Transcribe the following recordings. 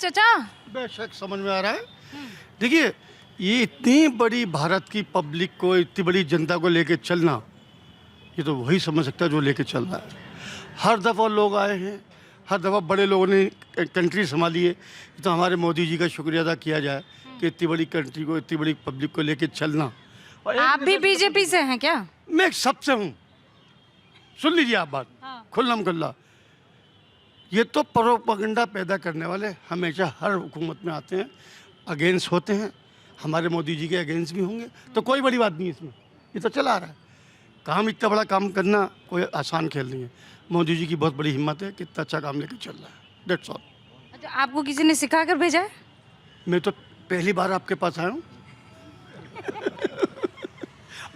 चाचा? बेशक समझ में आ रहा है। देखिए, ये इतनी बड़ी भारत की पब्लिक को, इतनी बड़ी जनता को लेके चलना, ये तो वही समझ सकता है जो लेके चल रहा है। हर दफ़ा लोग आए हैं, हर दफ़ा बड़े लोगों ने कंट्री संभाली है। तो हमारे मोदी जी का शुक्रिया अदा किया जाए कि इतनी बड़ी कंट्री को, इतनी बड़ी पब्लिक को लेके चलना। और आप भी बीजेपी से हैं क्या? मैं सबसे हूँ, सुन लीजिए आप बात, खुल्लम खुल्ला। ये तो प्रोपेगेंडा पैदा करने वाले हमेशा हर हुकूमत में आते हैं, अगेंस्ट होते हैं। हमारे मोदी जी के अगेंस्ट भी होंगे, तो कोई बड़ी बात नहीं इसमें, ये तो चला आ रहा है। काम, इतना बड़ा काम करना कोई आसान खेल नहीं है। मोदी जी की बहुत बड़ी हिम्मत है, कितना अच्छा काम लेके चल रहा है। That's all. अच्छा, आपको किसी ने सिखा कर भेजा है? मैं तो पहली बार आपके पास आया हूँ।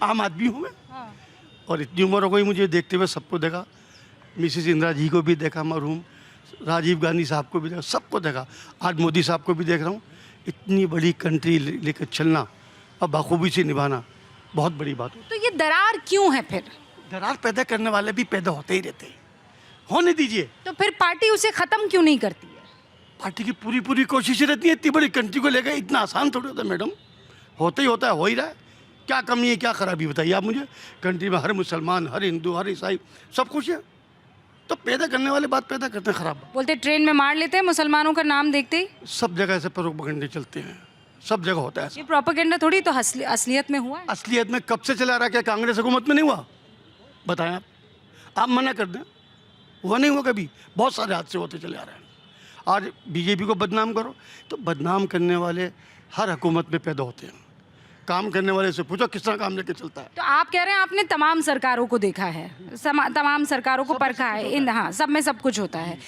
आम आदमी हूँ मैं, और इतनी उम्र हो गई मुझे देखते हुए, सबको देखा। मिसेस इंदिरा जी को भी देखा, मरहूम राजीव गांधी साहब को भी देखा, सबको देखा। आज मोदी साहब को भी देख रहा हूँ। इतनी बड़ी कंट्री लेकर चलना और बखूबी से निभाना बहुत बड़ी बात है। तो ये दरार क्यों है फिर? दरार पैदा करने वाले भी पैदा होते ही रहते हैं, होने दीजिए। तो फिर पार्टी उसे खत्म क्यों नहीं करती है? पार्टी की पूरी कोशिश रहती है। इतनी बड़ी कंट्री को लेकर इतना आसान थोड़ी होता है मैडम, होता ही होता है, हो ही रहा है। क्या कमी है, क्या खराबी बताइए आप मुझे। कंट्री में हर मुसलमान, हर हिंदू, हर ईसाई सब खुश है, तो पैदा करने वाले बात पैदा करते हैं खराब। बोलते ट्रेन में मार लेते हैं मुसलमानों का नाम देखते ही। सब जगह ऐसे प्रोपेगेंडे चलते हैं, सब जगह होता है ऐसा। ये प्रोपेगेंडा थोड़ी तो असलियत में हुआ है। असलियत में कब से चला रहा है? क्या कांग्रेस हुकूमत में नहीं हुआ? बताएं आप मना कर दें, वो नहीं हुआ कभी। बहुत सारे हादसे होते चले आ रहे हैं। आज बीजेपी को बदनाम करो, तो बदनाम करने वाले हर हुकूमत में पैदा होते हैं। काम करने वाले से पूछो किस तरह काम लेके चलता है। तो आप कह रहे हैं आपने तमाम सरकारों को देखा है, तमाम सरकारों को परखा है, इन हाँ सब में सब कुछ होता है।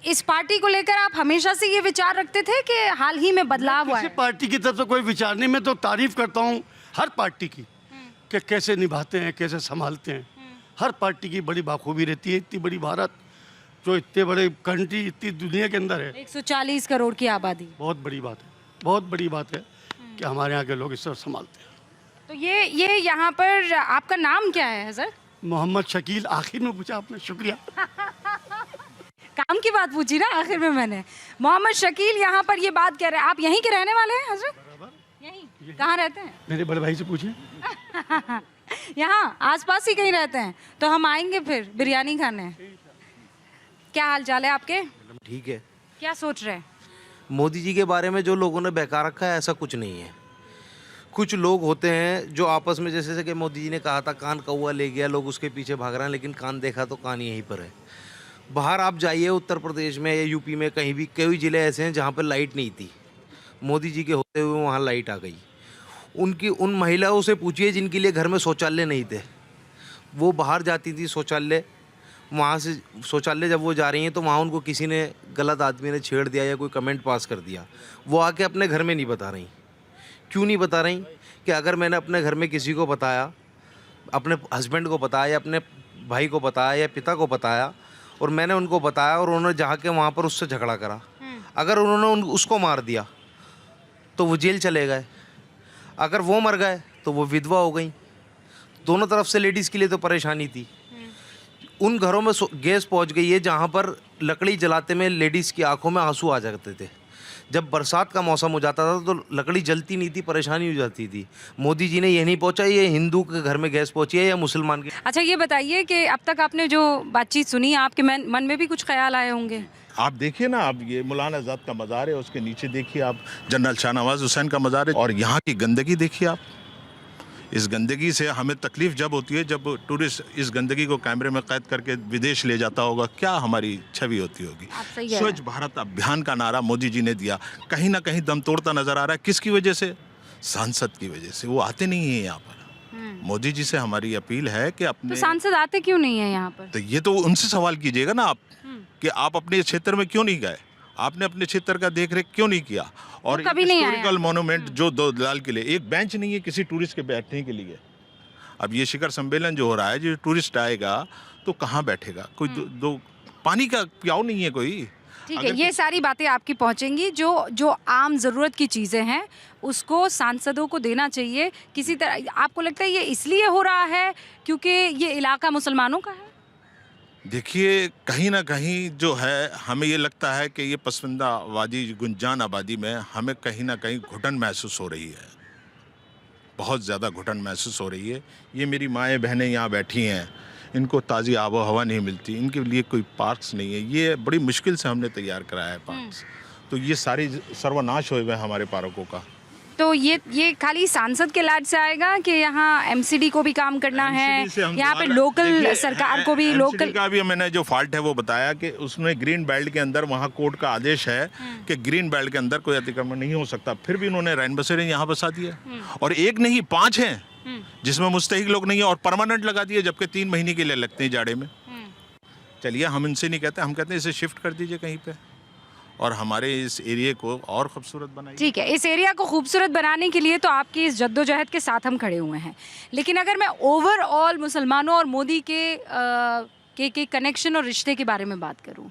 इस पार्टी को लेकर आप हमेशा से ये विचार रखते थे कि हाल ही में बदलाव हुआ किसी है? पार्टी की तरफ से कोई विचार नहीं। मैं तो तारीफ करता हूँ हर पार्टी की कि कैसे निभाते हैं, कैसे संभालते हैं। हर पार्टी की बड़ी बाखूबी रहती है। इतनी बड़ी भारत, जो इतने बड़े कंट्री, इतनी दुनिया के अंदर है, 140 करोड़ की आबादी, बहुत बड़ी बात है। बहुत बड़ी बात है कि हमारे यहाँ के लोग इस तरह संभालते हैं। तो ये यहाँ पर आपका नाम क्या है हजरत? मोहम्मद शकील। आखिर में पूछा आपने, शुक्रिया। काम की बात पूछी ना आखिर में मैंने। मोहम्मद शकील यहाँ पर ये बात कह रहे हैं। आप यहीं के रहने वाले हैं हजरत? यहीं? कहाँ रहते हैं? मेरे बड़े भाई से पूछिए। यहाँ आसपास ही कहीं रहते हैं, तो हम आएंगे फिर बिरयानी खाने। क्या हाल चाल है आपके? ठीक है। क्या सोच रहे हैं? मोदी जी के बारे में जो लोगों ने बहका रखा है, ऐसा कुछ नहीं है। कुछ लोग होते हैं जो आपस में, जैसे कि मोदी जी ने कहा था कान कौवा ले गया, लोग उसके पीछे भाग रहे हैं, लेकिन कान देखा तो कान यहीं पर है। बाहर आप जाइए, उत्तर प्रदेश में या यूपी में, कहीं भी कई ज़िले ऐसे हैं जहाँ पर लाइट नहीं थी। मोदी जी के होते हुए वहाँ लाइट आ गई। उन महिलाओं से पूछिए जिनके लिए घर में शौचालय नहीं थे, वो बाहर जाती थी शौचालय, वहाँ से शौचालय जब वो जा रही हैं तो वहाँ उनको किसी ने, गलत आदमी ने छेड़ दिया या कोई कमेंट पास कर दिया, वो आके अपने घर में नहीं बता रही। क्यों नहीं बता रही? कि अगर मैंने अपने घर में किसी को बताया, अपने हस्बैंड को बताया या अपने भाई को बताया या पिता को बताया, और मैंने उनको बताया और उन्होंने जाके वहाँ पर उससे झगड़ा करा, अगर उन्होंने उसको मार दिया तो वो जेल चले गए। अगर वो मर गए तो वो विधवा हो गई। दोनों तरफ से लेडीज़ के लिए तो परेशानी थी। उन घरों में गैस पहुंच गई है जहां पर लकड़ी जलाते में लेडीज़ की आंखों में आंसू आ जाते थे। जब बरसात का मौसम हो जाता था तो लकड़ी जलती नहीं थी, परेशानी हो जाती थी। मोदी जी ने ये नहीं पहुंचा, ये हिंदू के घर में गैस पहुंची है या मुसलमान के। अच्छा, ये बताइए कि अब तक आपने जो बातचीत सुनी, आपके मन में भी कुछ ख्याल आए होंगे? आप देखिए ना, आप ये मौलाना आज़ाद का मज़ार है, उसके नीचे देखिए आप जनरल शाहनवाज हुसैन का मज़ार है, और यहाँ की गंदगी देखिए आप। इस गंदगी से हमें तकलीफ़ जब होती है जब टूरिस्ट इस गंदगी को कैमरे में कैद करके विदेश ले जाता होगा, क्या हमारी छवि होती होगी। स्वच्छ भारत अभियान का नारा मोदी जी ने दिया, कहीं ना कहीं दम तोड़ता नजर आ रहा है। किसकी वजह से? सांसद की वजह से। वो आते नहीं है यहाँ पर। मोदी जी से हमारी अपील है कि अपने, तो सांसद आते क्यों नहीं है यहाँ पर? तो ये तो उनसे सवाल कीजिएगा ना आप, कि आप अपने क्षेत्र में क्यों नहीं गए, आपने अपने क्षेत्र का देख रेख क्यों नहीं किया। और हिस्टोरिकल मोन्यूमेंट जो दो लाल किले, एक बेंच नहीं है किसी टूरिस्ट के बैठने के लिए। अब ये शिखर सम्मेलन जो हो रहा है, जो टूरिस्ट आएगा तो कहाँ बैठेगा? कोई दो पानी का प्याऊ नहीं है कोई। ठीक है, ये सारी बातें आपकी पहुंचेंगी। जो आम ज़रूरत की चीज़ें हैं उसको सांसदों को देना चाहिए किसी तरह। आपको लगता है ये इसलिए हो रहा है क्योंकि ये इलाका मुसलमानों का है? देखिए, कहीं ना कहीं जो है हमें ये लगता है कि ये पसमानदावादी गुंजान आबादी में हमें कहीं ना कहीं घुटन महसूस हो रही है, बहुत ज़्यादा घुटन महसूस हो रही है। ये मेरी माएँ बहनें यहाँ बैठी हैं, इनको ताज़ी आबो हवा नहीं मिलती, इनके लिए कोई पार्क्स नहीं है। ये बड़ी मुश्किल से हमने तैयार कराया है पार्क्स, तो ये सारी सर्वनाश हुए हुए हैं हमारे पार्कों का। तो ये खाली सांसद के लाड से आएगा कि यहाँ एमसीडी को भी काम करना है, MCD से हम यहाँ पे जो लोकल देखिए, सरकार को भी MCD लोकल का भी मैंने जो फॉल्ट है वो बताया कि उसमें ग्रीन बेल्ट के अंदर वहाँ कोर्ट का आदेश है कि ग्रीन बेल्ट के अंदर कोई अतिक्रमण नहीं हो सकता, फिर भी उन्होंने रैन बसेरे यहाँ बसा दिया, और एक नहीं 5 हैं जिसमें मुस्तहिक लोग नहीं है, और परमानेंट लगा दिए, जबकि 3 महीने के लिए लगते हैं जाड़े में। चलिए, हम इनसे नहीं कहते, हम कहते हैं इसे शिफ्ट कर दीजिए कहीं पे और हमारे इस एरिया को और खूबसूरत बनाइए। ठीक है, इस एरिया को खूबसूरत बनाने के लिए तो आपकी इस जद्दोजहद के साथ हम खड़े हुए हैं, लेकिन अगर मैं ओवरऑल मुसलमानों और मोदी के कनेक्शन और रिश्ते के बारे में बात करूं,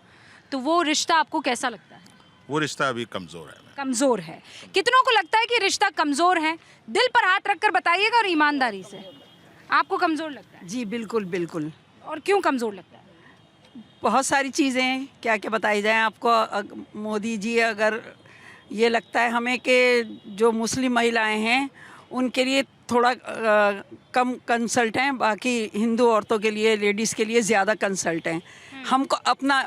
तो वो रिश्ता आपको कैसा लगता है? वो रिश्ता अभी कमज़ोर है। कमज़ोर है। कितनों को लगता है कि रिश्ता कमज़ोर है? दिल पर हाथ रखकर बताइएगा और ईमानदारी से, आपको कमज़ोर लगता है? जी बिल्कुल बिल्कुल। और क्यों कमज़ोर लगता है? बहुत सारी चीज़ें हैं, क्या क्या बताई जाएं आपको। मोदी जी, अगर ये लगता है हमें कि जो मुस्लिम महिलाएं हैं उनके लिए थोड़ा कम कंसल्ट हैं, बाकी हिंदू औरतों के लिए, लेडीज़ के लिए ज़्यादा कंसल्ट हैं। हमको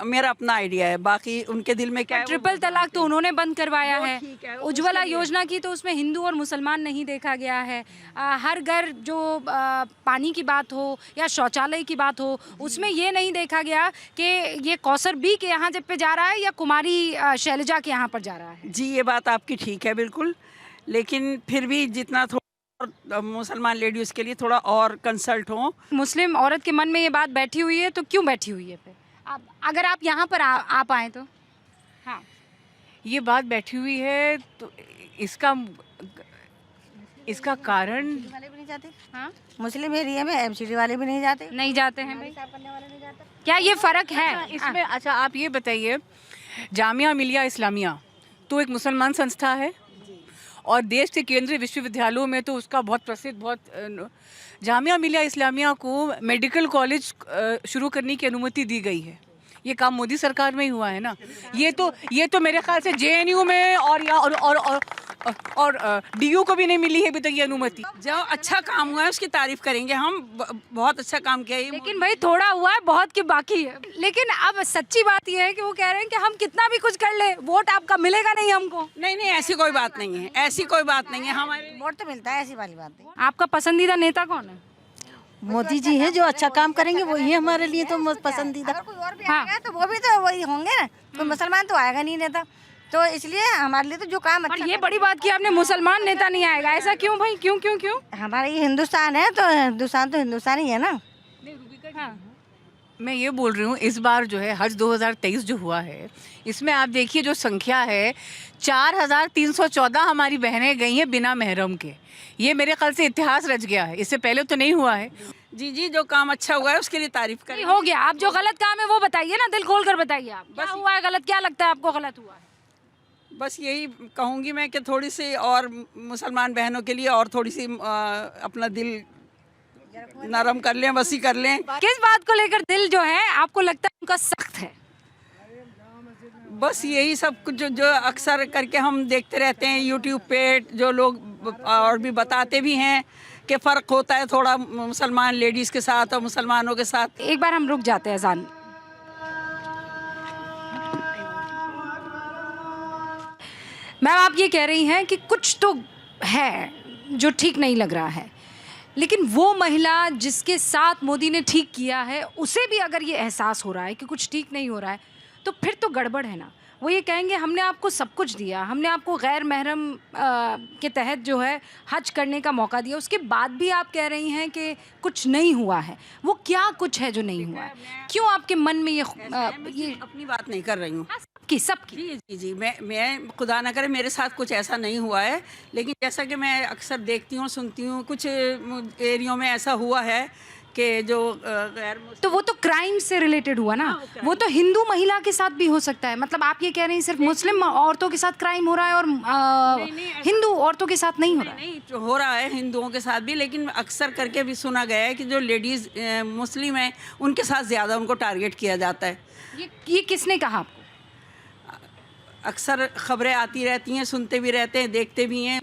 मेरा अपना आइडिया है, बाकी उनके दिल में क्या है। ट्रिपल तलाक तो उन्होंने बंद करवाया वो है, ठीक है, उज्ज्वला उसके लिए। योजना की तो उसमें हिंदू और मुसलमान नहीं देखा गया है। हर घर जो पानी की बात हो या शौचालय की बात हो, उसमें ये नहीं देखा गया कि ये कौसर बी के यहाँ जब पे जा रहा है या कुमारी शैलजा के यहाँ पर जा रहा है। जी, ये बात आपकी ठीक है बिल्कुल, लेकिन फिर भी जितना थोड़ा मुसलमान लेडीज़ के लिए थोड़ा और कंसल्ट हो। मुस्लिम औरत के मन में ये बात बैठी हुई है, तो क्यों बैठी हुई है फिर? आप अगर आप यहाँ पर आ पाएँ तो। हाँ, ये बात बैठी हुई है तो इसका कारण वाले भी नहीं जाते, हाँ, मुस्लिम एरिया में एमसीडी वाले भी नहीं जाते, नहीं जाते हैं भाई। साफ करने वाले नहीं जाते। क्या ये फ़र्क है इसमें? अच्छा, आप ये बताइए, जामिया मिलिया इस्लामिया तो एक मुसलमान संस्था है और देश के केंद्रीय विश्वविद्यालयों में तो उसका बहुत प्रसिद्ध जामिया मिलिया इस्लामिया को मेडिकल कॉलेज शुरू करने की अनुमति दी गई है। ये काम मोदी सरकार में ही हुआ है ना। ये तो मेरे ख्याल से जेएनयू में और डीयू को भी नहीं मिली है अभी तक ये अनुमति। जो अच्छा काम हुआ है उसकी तारीफ करेंगे हम, बहुत अच्छा काम किया है। लेकिन भाई थोड़ा हुआ है, बहुत की बाकी है। लेकिन अब सच्ची बात यह है कि वो कह रहे हैं कि हम कितना भी कुछ कर ले, वोट आपका मिलेगा नहीं हमको। नहीं, ऐसी कोई बात नहीं है, ऐसी कोई बात नहीं है। हमारे वोट तो मिलता है, ऐसी वाली बात नहीं। आपका पसंदीदा नेता कौन है? मोदी जी हैं, जो अच्छा काम करेंगे वही है हमारे लिए तो पसंदीदा। अगर कोई और भी आएगा तो वो भी तो वही होंगे ना, कोई मुसलमान तो आएगा नहीं नेता, तो इसलिए हमारे लिए तो जो काम और अच्छा ये बड़ी बात की आपने, मुसलमान नेता नहीं आएगा, ऐसा क्यों भाई? क्यों? हमारा ये हिंदुस्तान है, तो हिंदुस्तान ही है ना। हाँ। मैं ये बोल रही हूँ, इस बार जो है हज 2023 जो हुआ है, इसमें आप देखिए जो संख्या है, 4314 हमारी बहनें गई हैं बिना महरम के। ये मेरे ख्याल से इतिहास रच गया है, इससे पहले तो नहीं हुआ है। जी, जो काम अच्छा हुआ है उसके लिए तारीफ करें। हो गया, आप जो गलत काम है वो बताइए ना, दिल खोल कर बताइए। आप क्या हुआ है गलत? क्या लगता है आपको गलत हुआ है? बस यही कहूँगी मैं कि थोड़ी सी और मुसलमान बहनों के लिए और थोड़ी सी अपना दिल नरम कर लें, वसी कर लें। किस बात को लेकर दिल जो है आपको लगता है उनका सख्त है? बस यही सब कुछ जो अक्सर करके हम देखते रहते हैं यूट्यूब पे, जो लोग और भी बताते भी हैं कि फ़र्क होता है थोड़ा मुसलमान लेडीज़ के साथ और मुसलमानों के साथ। एक बार हम रुक जाते हैं अजान। मैम, आप ये कह रही हैं कि कुछ तो है जो ठीक नहीं लग रहा है, लेकिन वो महिला जिसके साथ मोदी ने ठीक किया है, उसे भी अगर ये एहसास हो रहा है कि कुछ ठीक नहीं हो रहा है, तो फिर तो गड़बड़ है ना। वो ये कहेंगे हमने आपको सब कुछ दिया, हमने आपको गैर महरम के तहत जो है हज करने का मौका दिया, उसके बाद भी आप कह रही हैं कि कुछ नहीं हुआ है। वो क्या कुछ है जो नहीं हुआ है? क्यों आपके मन में ये अपनी बात नहीं कर रही हूँ, सबकी? जी, मैं खुदा ना करे मेरे साथ कुछ ऐसा नहीं हुआ है, लेकिन जैसा कि मैं अक्सर देखती हूँ, सुनती हूँ, कुछ एरियो में ऐसा हुआ है के जो गैर मुस्लिम, तो वो तो क्राइम से रिलेटेड हुआ ना, वो तो हिंदू महिला के साथ भी हो सकता है। मतलब आप ये कह रही हैं सिर्फ मुस्लिम औरतों के साथ क्राइम हो रहा है और हिंदू औरतों के साथ नहीं हो रहा है? नहीं जो हो रहा है हिंदुओं के साथ भी, लेकिन अक्सर करके भी सुना गया है कि जो लेडीज़ मुस्लिम हैं उनके साथ ज़्यादा उनको टारगेट किया जाता है। ये किसने कहा आपको? अक्सर खबरें आती रहती हैं, सुनते भी रहते हैं, देखते भी हैं।